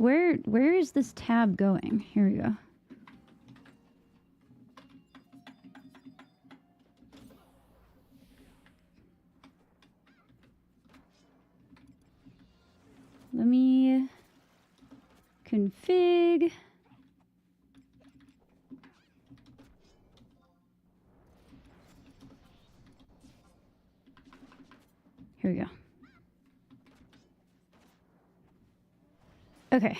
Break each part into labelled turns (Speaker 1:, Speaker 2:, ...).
Speaker 1: Where is this tab going? Here we go. Let me config. Here we go. Okay.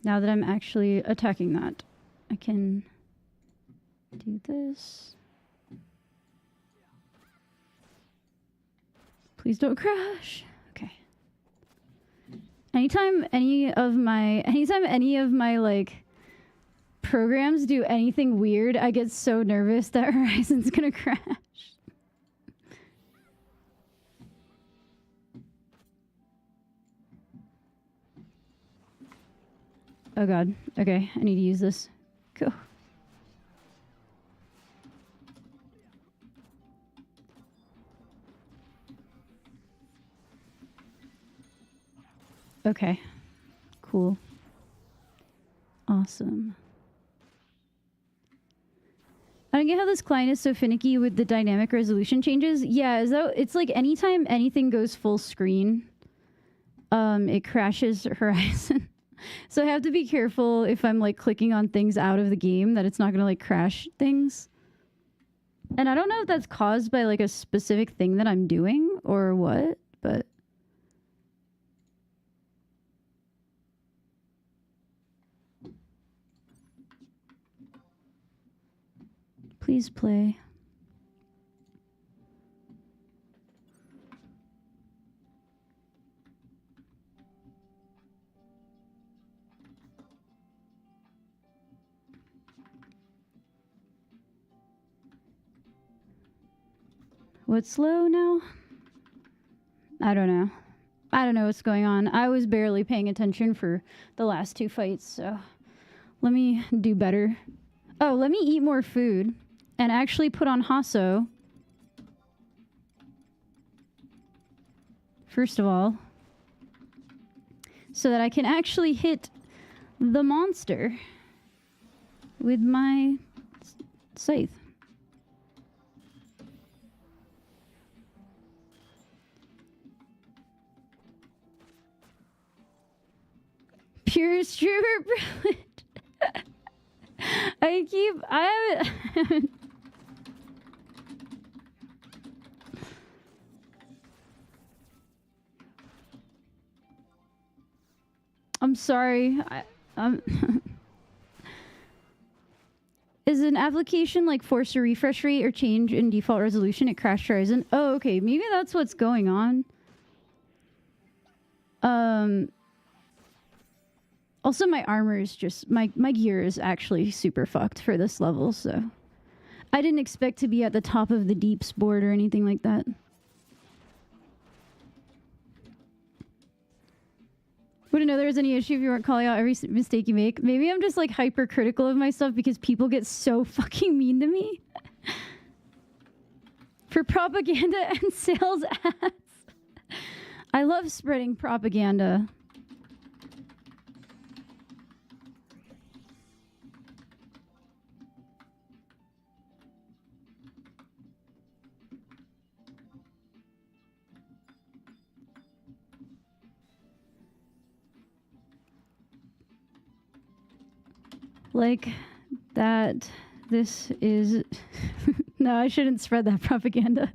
Speaker 1: Now that I'm actually attacking that, I can do this. Please don't crash. Okay. Anytime any of my like programs do anything weird, I get so nervous that Horizon's gonna crash. Oh god. Okay, I need to use this. Go. Okay. Cool. Awesome. I don't get how this client is so finicky with the dynamic resolution changes. Yeah, as though it's like anytime anything goes full screen, it crashes Horizon. So I have to be careful if I'm like clicking on things out of the game that it's not gonna like crash things. And I don't know if that's caused by like a specific thing that I'm doing or what, but please play. What's slow now? I don't know. I don't know what's going on. I was barely paying attention for the last two fights, so let me do better. Oh, let me eat more food and actually put on Hasso. First of all, so that I can actually hit the monster with my scythe. Pure Stripper Brilliant. I haven't. I'm sorry. Is an application like force a refresh rate or change in default resolution? It crashed Horizon. Oh, okay. Maybe that's what's going on. Also, my armor is just my gear is actually super fucked for this level, so I didn't expect to be at the top of the deeps board or anything like that. Wouldn't know there was any issue if you weren't calling out every mistake you make. Maybe I'm just like hypercritical of myself because people get so fucking mean to me for propaganda and sales ads. I love spreading propaganda. Like that, this is... No, I shouldn't spread that propaganda.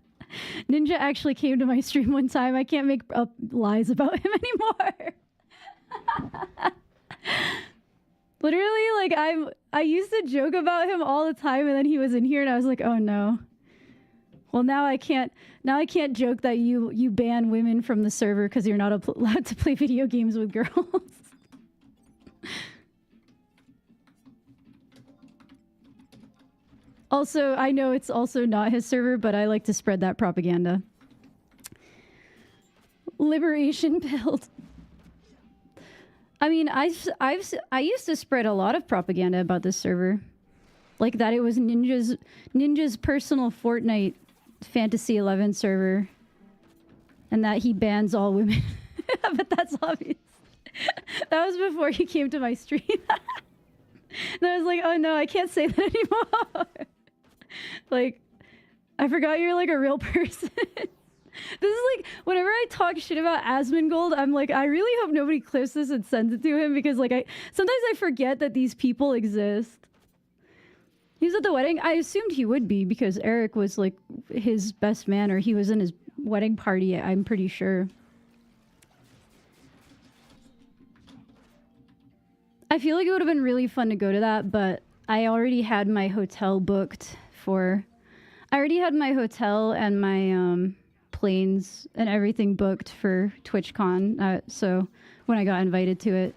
Speaker 1: Ninja actually came to my stream one time. I can't make up lies about him anymore. Literally, like, I used to joke about him all the time, and then he was in here, and I was like, oh no. Well, now I can't joke that you ban women from the server because you're not allowed to play video games with girls. Also, I know it's also not his server, but I like to spread that propaganda. Liberation build. I mean, I used to spread a lot of propaganda about this server, like that it was Ninja's personal Fortnite Fantasy 11 server, and that he bans all women. But that's obvious. That was before he came to my stream. And I was like, oh no, I can't say that anymore. Like, I forgot you're like a real person. This is like, whenever I talk shit about Asmongold, I'm like, I really hope nobody clips this and sends it to him, because like sometimes I forget that these people exist. He was at the wedding. I assumed he would be, because Eric was like his best man, or he was in his wedding party, I'm pretty sure. I feel like it would have been really fun to go to that, but I already had my hotel booked for... I already had my hotel and my planes and everything booked for TwitchCon, so when I got invited to it.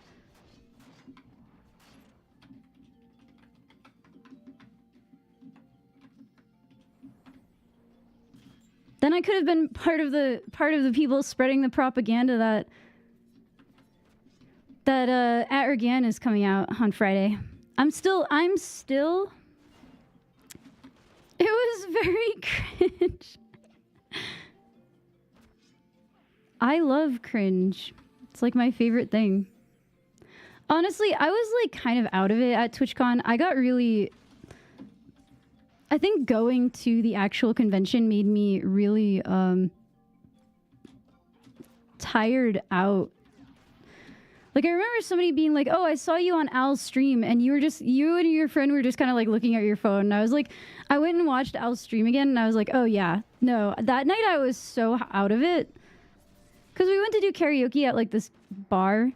Speaker 1: Then I could have been part of the people spreading the propaganda that At Ergan is coming out on Friday. I'm still. It was very cringe. I love cringe. It's like my favorite thing. Honestly, I was like kind of out of it at TwitchCon. I got really... I think going to the actual convention made me really tired out. Like, I remember somebody being like, oh, I saw you on Al's stream, and you and your friend were just kind of like looking at your phone. And I was like, I went and watched Al's stream again, and I was like, oh yeah, no. That night I was so out of it. Because we went to do karaoke at like this bar.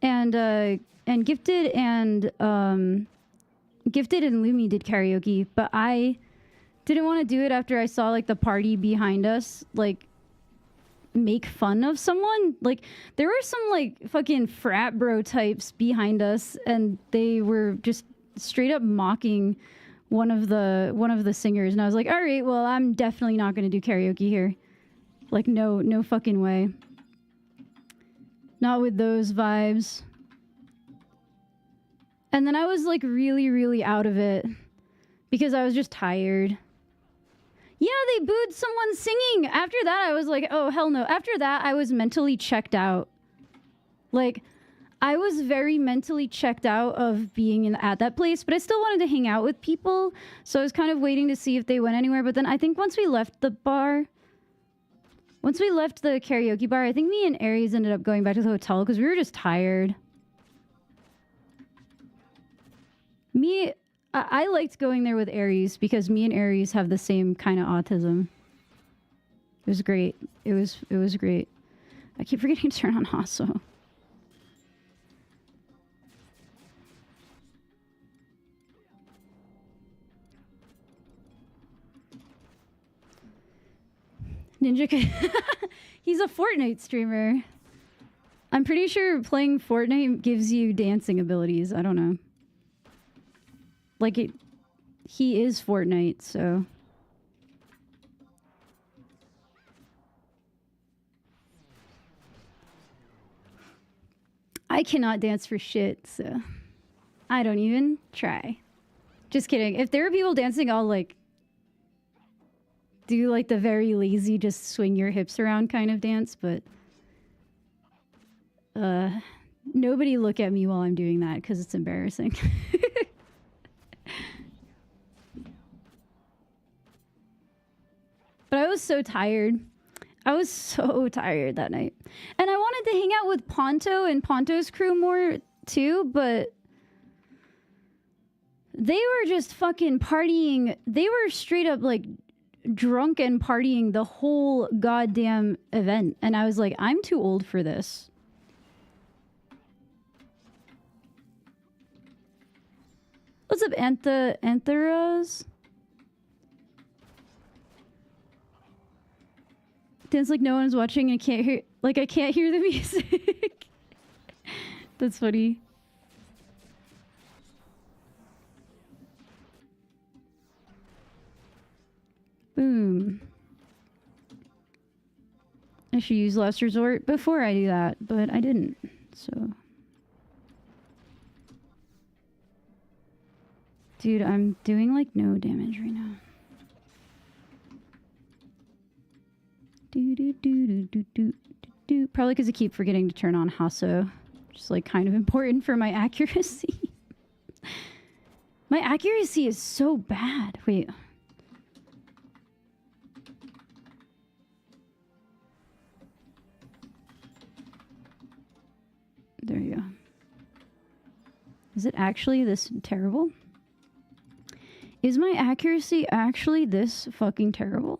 Speaker 1: And Gifted and Lumi did karaoke, but I didn't want to do it after I saw like the party behind us, like, make fun of someone. Like, there were some like fucking frat bro types behind us, and they were just straight up mocking one of the singers, and I was like, all right, well, I'm definitely not going to do karaoke here. Like, no fucking way. Not with those vibes. And then I was like really, really out of it because I was just tired. Yeah, they booed someone singing. After that, I was like, oh, hell no. After that, I was mentally checked out. Like, I was very mentally checked out of being at that place, but I still wanted to hang out with people. So I was kind of waiting to see if they went anywhere. But then I think once we left the karaoke bar, I think me and Aries ended up going back to the hotel because we were just tired. I liked going there with Aries because me and Aries have the same kind of autism. It was great. It was great. I keep forgetting to turn on Hasso. Ninja he's a Fortnite streamer. I'm pretty sure playing Fortnite gives you dancing abilities. I don't know. Like, he is Fortnite, so. I cannot dance for shit, so I don't even try. Just kidding. If there are people dancing, I'll like do like the very lazy, just swing your hips around kind of dance, but nobody look at me while I'm doing that because it's embarrassing. But I was so tired. I was so tired that night. And I wanted to hang out with Ponto and Ponto's crew more too, but they were just fucking partying. They were straight up like drunk and partying the whole goddamn event. And I was like, I'm too old for this. What's up, Antheros? Dance like no one's watching and I can't hear the music. That's funny. Boom. I should use Last Resort before I do that, but I didn't, so. Dude, I'm doing like no damage right now. Probably because I keep forgetting to turn on Hasso, which is like kind of important for my accuracy. My accuracy is so bad. Wait. There you go. Is it actually this terrible? Is my accuracy actually this fucking terrible?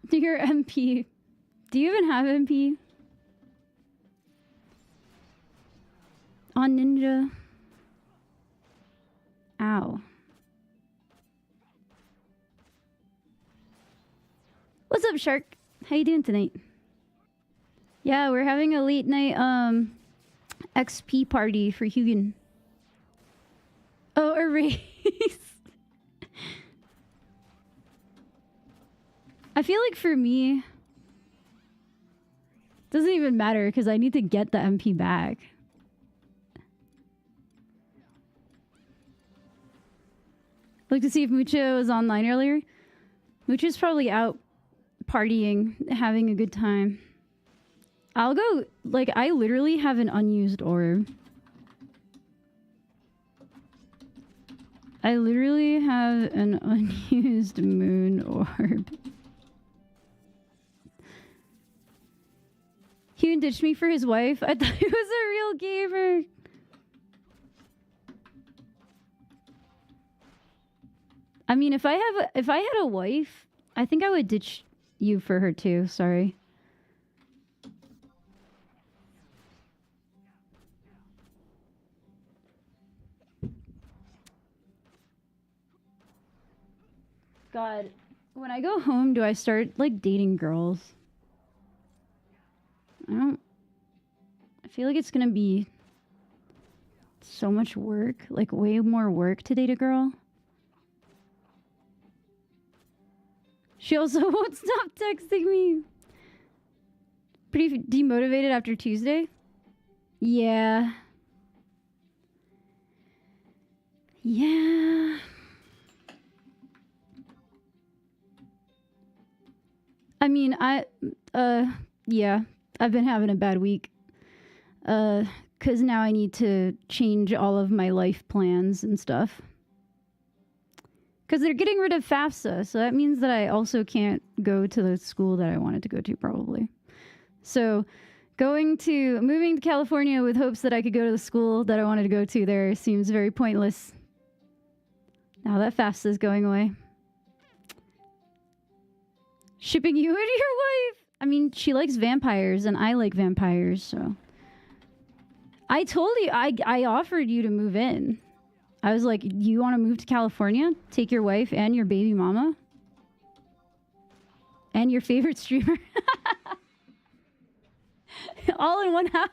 Speaker 1: Your MP. Do you even have MP? On Ninja. Ow. What's up, Shark? How you doing tonight? Yeah, we're having a late night XP party for Hugin. Oh, a race. I feel like for me, doesn't even matter because I need to get the MP back. Look to see if Mucho was online earlier. Mucho's probably out partying, having a good time. I'll go, like, I literally have an unused orb. I literally have an unused moon orb. He ditched me for his wife. I thought he was a real gamer. I mean, if I had a wife, I think I would ditch you for her too. Sorry. God, when I go home, do I start like dating girls? I feel like it's gonna be so much work, like way more work to date a girl. She also won't stop texting me. Pretty demotivated after Tuesday? Yeah. Yeah. I mean, yeah, I've been having a bad week. 'Cause now I need to change all of my life plans and stuff. 'Cause they're getting rid of FAFSA, so that means that I also can't go to the school that I wanted to go to, probably. So, moving to California with hopes that I could go to the school that I wanted to go to there seems very pointless. Now that FAFSA is going away. Shipping you and your wife! I mean, she likes vampires, and I like vampires, so... I told you, I offered you to move in. I was like, you want to move to California? Take your wife and your baby mama? And your favorite streamer? All in one house?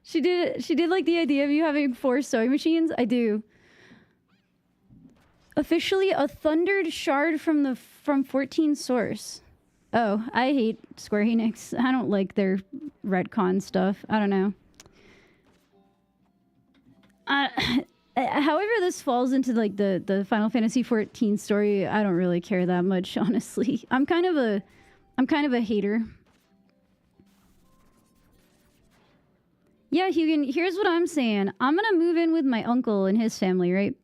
Speaker 1: She did like the idea of you having 4 sewing machines? I do. Officially a thundered shard from 14 source. Oh, I hate Square Enix. I don't like their retcon stuff. I don't know. However this falls into like the Final Fantasy 14 story, I don't really care that much, honestly. I'm kind of a hater. Yeah, Hugin, here's what I'm saying. I'm gonna move in with my uncle and his family, right?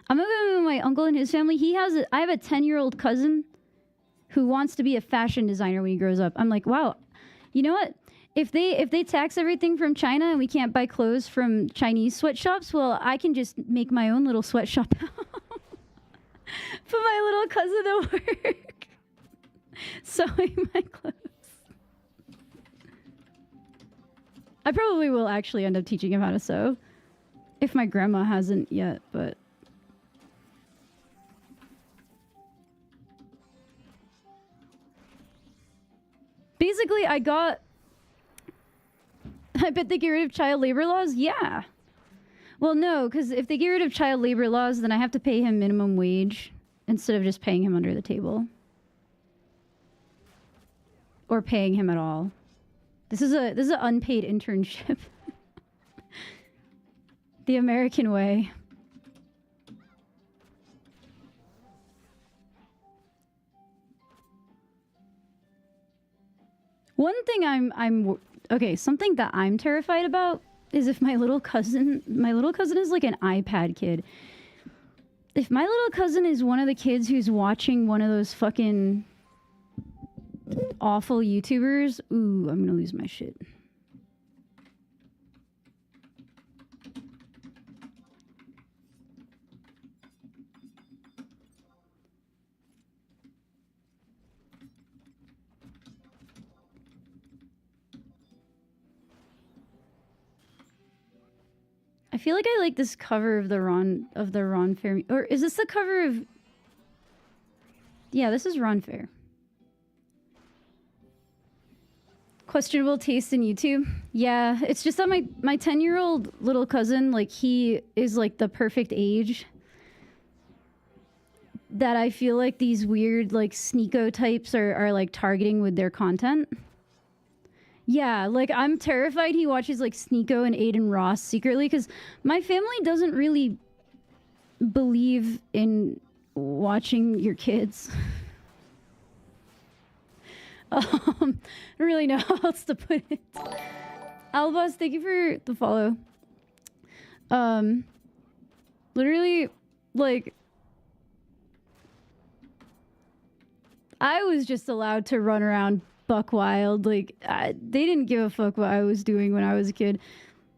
Speaker 1: I'm gonna move in with my uncle and his family. I have a 10-year-old cousin who wants to be a fashion designer when he grows up. I'm like, wow, you know what? If they tax everything from China and we can't buy clothes from Chinese sweatshops, well, I can just make my own little sweatshop. Put my little cousin to work sewing my clothes. I probably will actually end up teaching him how to sew, if my grandma hasn't yet, but... Basically, I bet they get rid of child labor laws? Yeah. Well, no, because if they get rid of child labor laws, then I have to pay him minimum wage instead of just paying him under the table. or paying him at all. This is an unpaid internship. The American way. One thing okay, something that I'm terrified about is if my little cousin is like an iPad kid. If my little cousin is one of the kids who's watching one of those fucking awful YouTubers, ooh, I'm gonna lose my shit. I feel like I like this cover of the Ron Fair, or is this the cover of? Yeah, this is Ron Fair. Questionable taste in YouTube. Yeah, it's just that my 10-year-old little cousin, like, he is like the perfect age that I feel like these weird like sneako types are like targeting with their content. Yeah, like, I'm terrified he watches like Sneako and Aiden Ross secretly, because my family doesn't really believe in watching your kids. I don't really know how else to put it. Albus, thank you for the follow. Literally, like, I was just allowed to run around buck wild. Like, they didn't give a fuck what I was doing when I was a kid.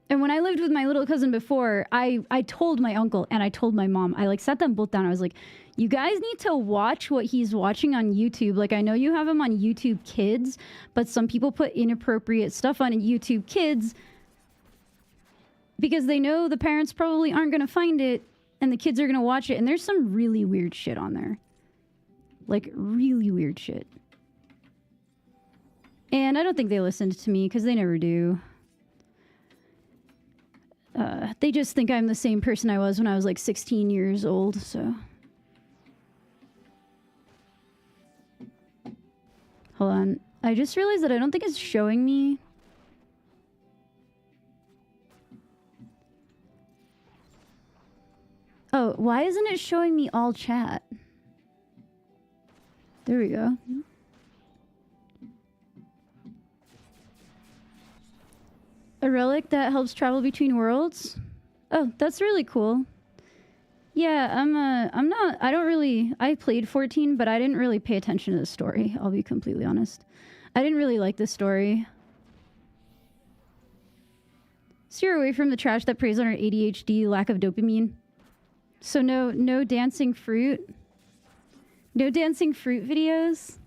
Speaker 1: And when I lived with my little cousin before, I told my uncle and I told my mom, I like sat them both down. I was like, you guys need to watch what he's watching on YouTube. Like, I know you have him on YouTube Kids, but some people put inappropriate stuff on YouTube Kids because they know the parents probably aren't going to find it and the kids are going to watch it. And there's some really weird shit on there. Like, really weird shit. And I don't think they listened to me, because they never do. They just think I'm the same person I was when I was like 16 years old, so. Hold on. I just realized that I don't think it's showing me. Oh, why isn't it showing me all chat? There we go. A relic that helps travel between worlds? Oh, that's really cool. Yeah, I played 14, but I didn't really pay attention to the story, I'll be completely honest. I didn't really like the story. Steer away from the trash that preys on our ADHD, lack of dopamine. So no dancing fruit? No dancing fruit videos?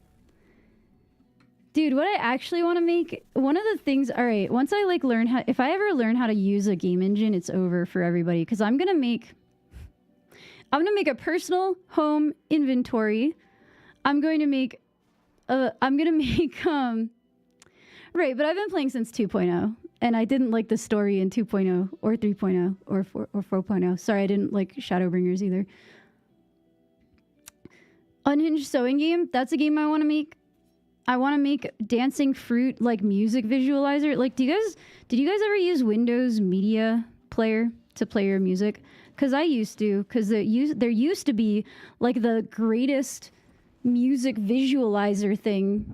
Speaker 1: Dude, what I actually want to make, one of the things, all right, once I like learn how, if I ever learn how to use a game engine, it's over for everybody. Because I'm going to make a personal home inventory. I'm going to make, right, but I've been playing since 2.0. And I didn't like the story in 2.0 or 3.0 or 4.0. Sorry, I didn't like Shadowbringers either. Unhinged Sewing Game, that's a game I want to make. I want to make Dancing Fruit like music visualizer. Like, did you guys ever use Windows Media Player to play your music? Because I used to, because there used to be like the greatest music visualizer thing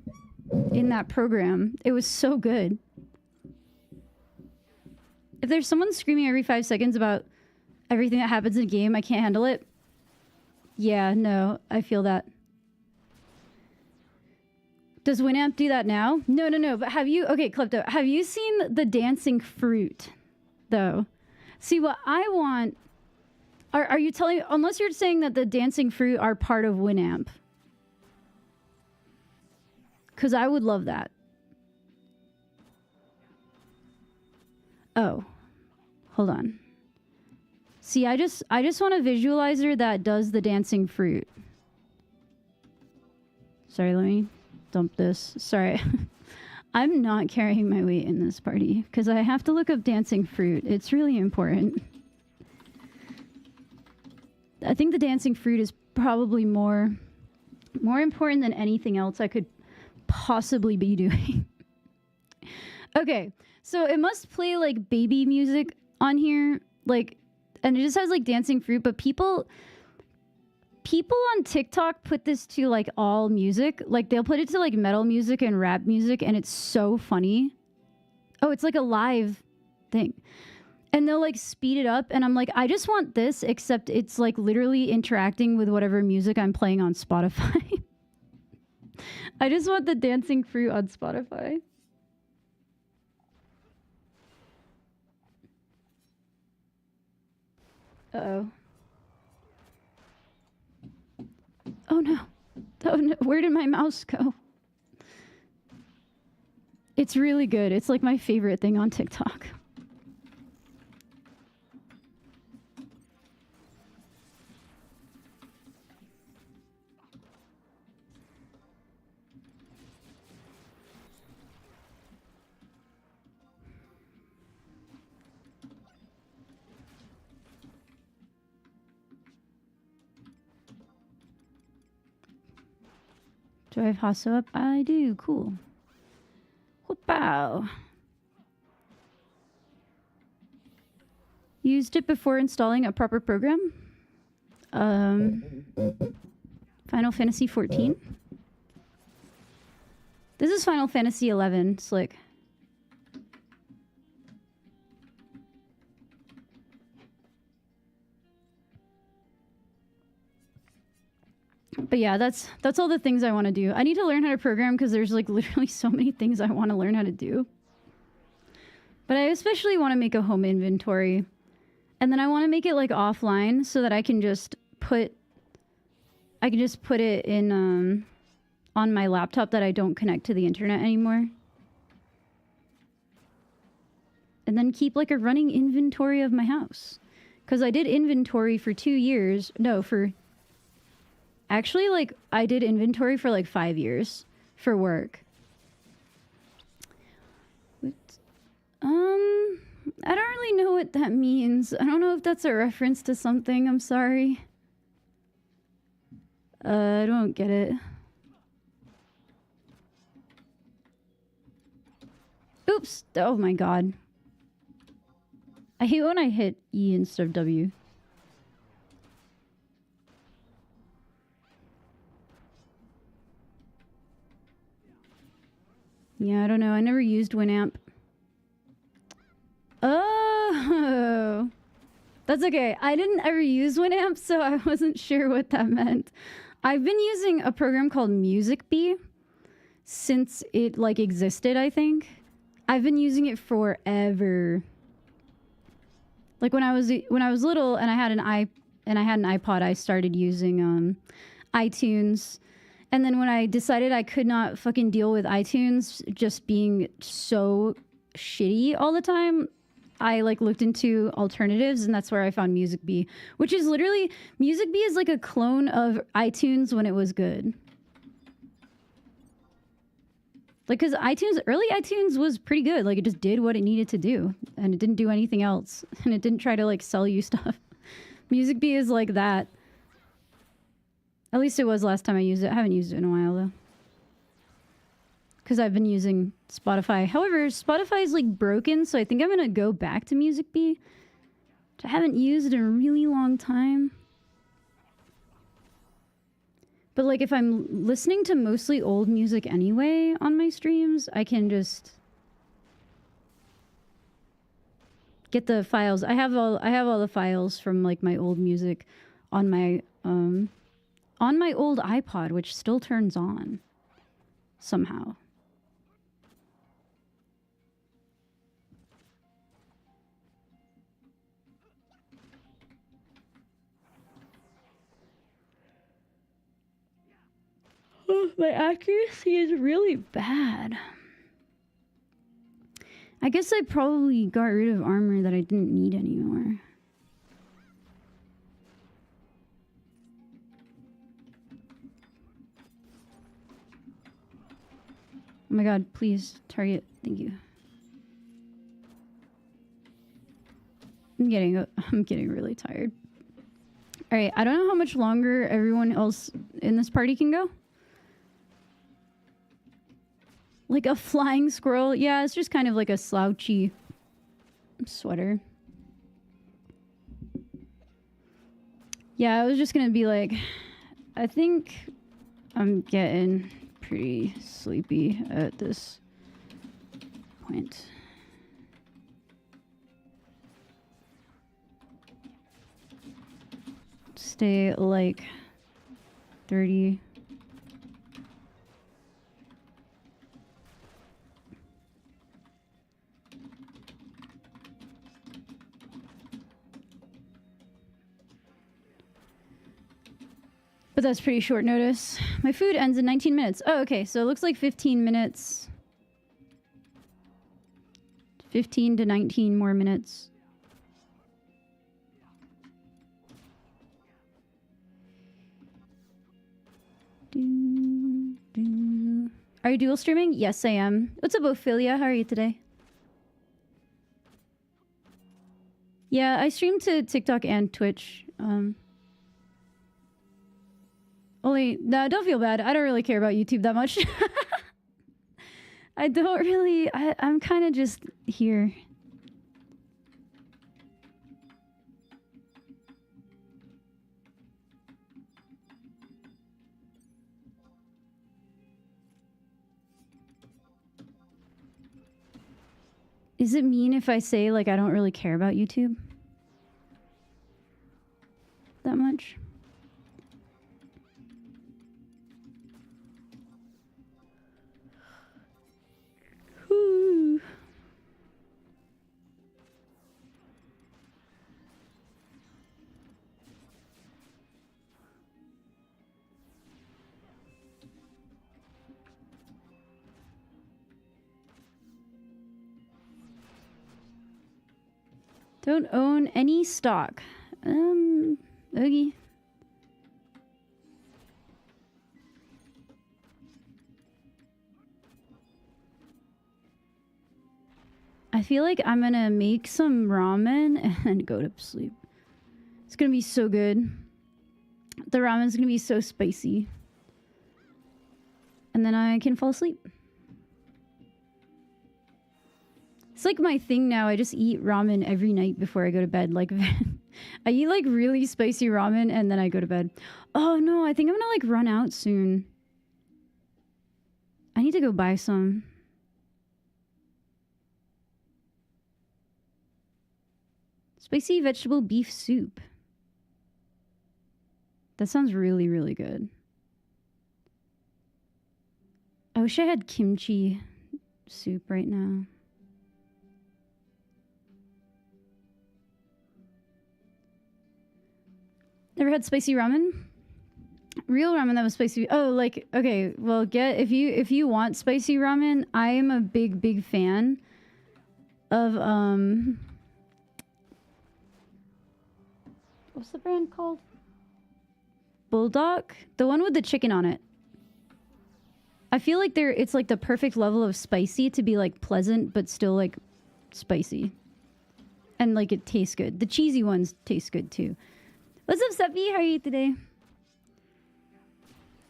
Speaker 1: in that program. It was so good. If there's someone screaming every 5 seconds about everything that happens in a game, I can't handle it. Yeah, no, I feel that. Does Winamp do that now? No. But okay, Klepto, have you seen the Dancing Fruit, though? See, what I want, are you telling, unless you're saying that the Dancing Fruit are part of Winamp. Because I would love that. Oh, hold on. See, I just want a visualizer that does the Dancing Fruit. Sorry, let me dump this. Sorry. I'm not carrying my weight in this party because I have to look up Dancing Fruit. It's really important. I think the Dancing Fruit is probably more important than anything else I could possibly be doing? Okay, so it must play like baby music on here, like, and it just has like dancing fruit, but people on TikTok put this to like all music. Like they'll put it to like metal music and rap music, and it's so funny. Oh, it's like a live thing. And they'll like speed it up, and I'm like, I just want this, except it's like literally interacting with whatever music I'm playing on Spotify. I just want the dancing fruit on Spotify. Uh-oh. Oh no. Oh no. Where did my mouse go? It's really good. It's like my favorite thing on TikTok. Do I have Hasso up? I do. Cool. Wow. Used it before installing a proper program. Final Fantasy 14. This is Final Fantasy 11, Slick. But yeah, that's all the things I want to do. I need to learn how to program because there's like literally so many things I want to learn how to do. But I especially want to make a home inventory. And then I want to make it like offline so that I can just put it in on my laptop that I don't connect to the internet anymore. And then keep like a running inventory of my house. Because I did inventory for 2 years. No, actually, like, I did inventory for like 5 years for work. I don't really know what that means. I don't know if that's a reference to something. I'm sorry. I don't get it. Oops. Oh my god. I hate when I hit E instead of W. Yeah, I don't know. I never used Winamp. Oh, that's okay. I didn't ever use Winamp, so I wasn't sure what that meant. I've been using a program called MusicBee since it like existed, I think. I've been using it forever. Like when I was little and I had an iPod, I started using iTunes. And then when I decided I could not fucking deal with iTunes just being so shitty all the time, I like looked into alternatives, and that's where I found MusicBee, which is literally, MusicBee is like a clone of iTunes when it was good. Like, because early iTunes was pretty good. Like, it just did what it needed to do, and it didn't do anything else, and it didn't try to like sell you stuff. MusicBee is like that. At least it was last time I used it. I haven't used it in a while, though. Because I've been using Spotify. However, Spotify is, like, broken, so I think I'm going to go back to MusicBee, which I haven't used in a really long time. But, like, if I'm listening to mostly old music anyway on my streams, I can just get the files. I have all the files from, like, my old music on my old iPod, which still turns on somehow. Oh, my accuracy is really bad. I guess I probably got rid of armor that I didn't need anymore. Oh my god, please, target. Thank you. I'm getting really tired. Alright, I don't know how much longer everyone else in this party can go. Like a flying squirrel. Yeah, it's just kind of like a slouchy sweater. Yeah, I was just gonna be like, I think I'm getting pretty sleepy at this point. Stay like 30. But that's pretty short notice. My food ends in 19 minutes. Oh, okay. So it looks like 15 minutes. 15 to 19 more minutes. Are you dual streaming? Yes, I am. What's up, Ophelia? How are you today? Yeah, I stream to TikTok and Twitch. No, don't feel bad. I don't really care about YouTube that much. I don't really... I'm kind of just here. Is it mean if I say, like, I don't really care about YouTube that much? Whew. Don't own any stock. Oogie. I feel like I'm gonna make some ramen and go to sleep. It's gonna be so good. The ramen's gonna be so spicy. And then I can fall asleep. It's like my thing now. I just eat ramen every night before I go to bed. Like, I eat like really spicy ramen and then I go to bed. Oh no, I think I'm gonna like run out soon. I need to go buy some. Spicy vegetable beef soup. That sounds really, really good. I wish I had kimchi soup right now. Never had spicy ramen? Real ramen that was spicy. Oh, like, okay, well, if you want spicy ramen, I am a big fan of what's the brand called? Bulldog? The one with the chicken on it. I feel like it's like the perfect level of spicy to be like pleasant but still like spicy. And like it tastes good. The cheesy ones taste good too. What's up, Seppi? How are you today?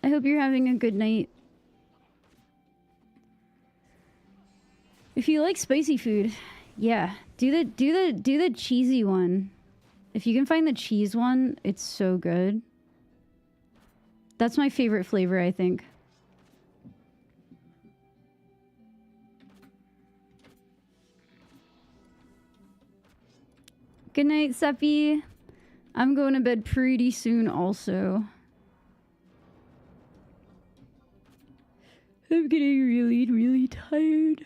Speaker 1: I hope you're having a good night. If you like spicy food, yeah, do the cheesy one. If you can find the cheese one, it's so good. That's my favorite flavor, I think. Good night, Seppi. I'm going to bed pretty soon also. I'm getting really, really tired.